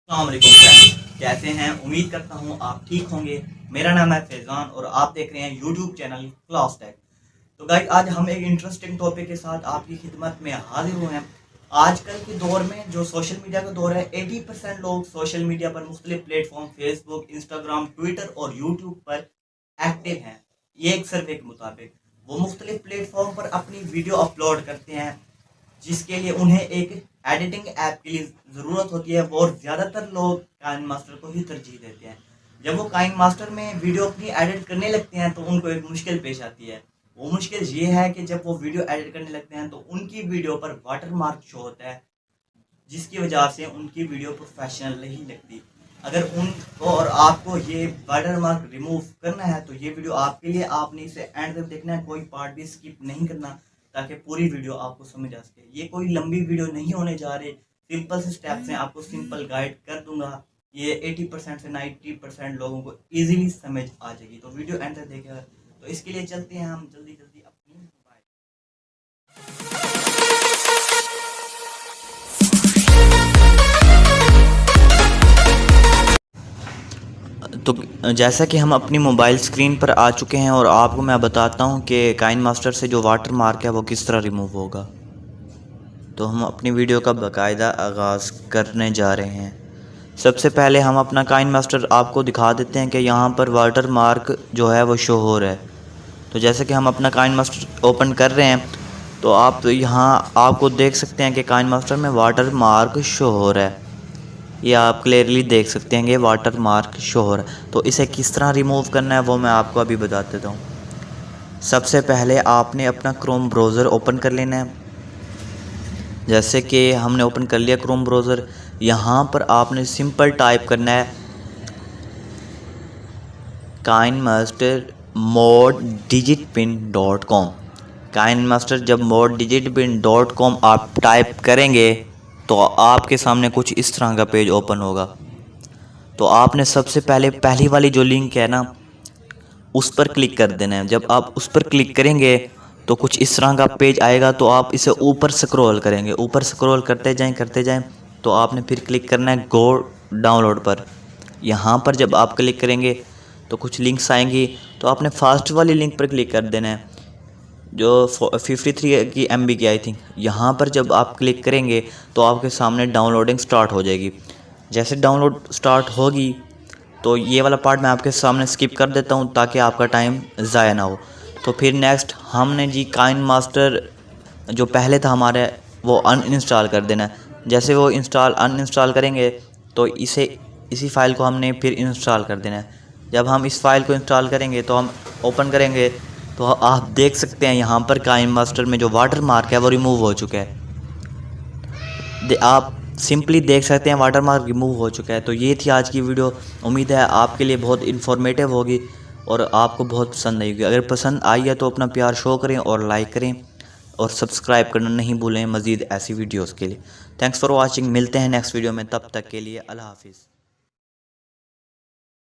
अस्सलाम वालेकुम फ्रेंड्स, कैसे हैं? उम्मीद करता हूं आप ठीक होंगे। मेरा नाम है फैज़ान और आप देख रहे हैं यूट्यूब चैनल क्लास टेक। तो गाइस, आज हम एक इंटरेस्टिंग टॉपिक के साथ आपकी खिदमत में हाजिर हुए हैं। आजकल के दौर में जो सोशल मीडिया का दौर है, 80% लोग सोशल मीडिया पर मुख्तलिफ प्लेटफॉर्म फेसबुक, इंस्टाग्राम, ट्विटर और यूट्यूब पर एक्टिव हैं। ये एक सर्वे के मुताबिक वो मुख्तलिफ प्लेटफॉर्म पर अपनी वीडियो अपलोड करते हैं, जिसके लिए उन्हें एक एडिटिंग ऐप की ज़रूरत होती है। और ज़्यादातर लोग काइन मास्टर को ही तरजीह देते हैं। जब वो काइन मास्टर में वीडियो अपनी एडिट करने लगते हैं तो उनको एक मुश्किल पेश आती है। वो मुश्किल ये है कि जब वो वीडियो एडिट करने लगते हैं तो उनकी वीडियो पर वाटर मार्क शो होता है, जिसकी वजह से उनकी वीडियो प्रोफेशनल नहीं लगती। अगर उनको और आपको ये वाटर मार्क रिमूव करना है तो ये वीडियो आपके लिए, आपने इसे एंड तक देखना है, कोई पार्ट भी स्किप नहीं करना, ताकि पूरी वीडियो आपको समझ आ सके। ये कोई लंबी वीडियो नहीं होने जा रही, सिंपल से स्टेप्स हैं, आपको सिंपल गाइड कर दूंगा। ये 80% से 90% लोगों को ईजिली समझ आ जाएगी। तो वीडियो एंड तक देखेगा। तो इसके लिए चलते हैं हम जल्दी जल्दी अपनी मोबाइल। तो जैसा कि हम अपनी मोबाइल स्क्रीन पर आ चुके हैं और आपको मैं बताता हूं कि काइन मास्टर से जो वाटर मार्क है वो किस तरह रिमूव होगा। तो हम अपनी वीडियो का बाकायदा आगाज़ करने जा रहे हैं। सबसे पहले हम अपना काइन मास्टर आपको दिखा देते हैं कि यहाँ पर वाटर मार्क जो है वो शो हो रहा है। तो जैसे कि हम अपना काइन मास्टर ओपन कर रहे हैं तो आप यहाँ आपको देख सकते हैं कि काइन मास्टर में वाटर मार्क शो हो रहा है। ये आप क्लियरली देख सकते हैं कि वाटर मार्क शो हो रहा है। तो इसे किस तरह रिमूव करना है वो मैं आपको अभी बता देता हूँ। सबसे पहले आपने अपना क्रोम ब्राउज़र ओपन कर लेना है। जैसे कि हमने ओपन कर लिया क्रोम ब्राउज़र। यहाँ पर आपने सिंपल टाइप करना है KineMaster-ModDigitPin.com। KineMaster जब ModDigitPin.com आप टाइप करेंगे तो आपके सामने कुछ इस तरह का पेज ओपन होगा। तो आपने सबसे पहले पहली वाली जो लिंक है ना, उस पर क्लिक कर देना है। जब आप उस पर क्लिक करेंगे तो कुछ इस तरह का पेज आएगा। तो आप इसे ऊपर स्क्रॉल करेंगे, ऊपर स्क्रॉल करते जाएं तो आपने फिर क्लिक करना है गो डाउनलोड पर। यहाँ पर जब आप क्लिक करेंगे तो कुछ लिंक्स आएंगी। तो आपने फास्ट वाली लिंक पर क्लिक कर देना है जो 53 की MB की आई थिंक। यहाँ पर जब आप क्लिक करेंगे तो आपके सामने डाउनलोडिंग स्टार्ट हो जाएगी। जैसे डाउनलोड स्टार्ट होगी तो ये वाला पार्ट मैं आपके सामने स्किप कर देता हूँ ताकि आपका टाइम ज़ाया ना हो। तो फिर नेक्स्ट हमने जी काइन मास्टर जो पहले था हमारे, वो अनइंस्टॉल कर देना है। जैसे वो अनइंस्टॉल करेंगे तो इसी फाइल को हमने फिर इंस्टॉल कर देना है। जब हम इस फाइल को इंस्टॉल करेंगे तो हम ओपन करेंगे तो आप देख सकते हैं यहाँ पर काइन मास्टर में जो वाटर मार्क है वो रिमूव हो चुका है। आप सिंपली देख सकते हैं वाटर मार्क रिमूव हो चुका है। तो ये थी आज की वीडियो। उम्मीद है आपके लिए बहुत इन्फॉर्मेटिव होगी और आपको बहुत पसंद आएगी। अगर पसंद आई है तो अपना प्यार शो करें और लाइक करें और सब्सक्राइब करना नहीं भूलें मज़ीद ऐसी वीडियोस के लिए। Thanks for watching. मिलते हैं नेक्स्ट वीडियो में, तब तक के लिए अल्लाह हाफिज़।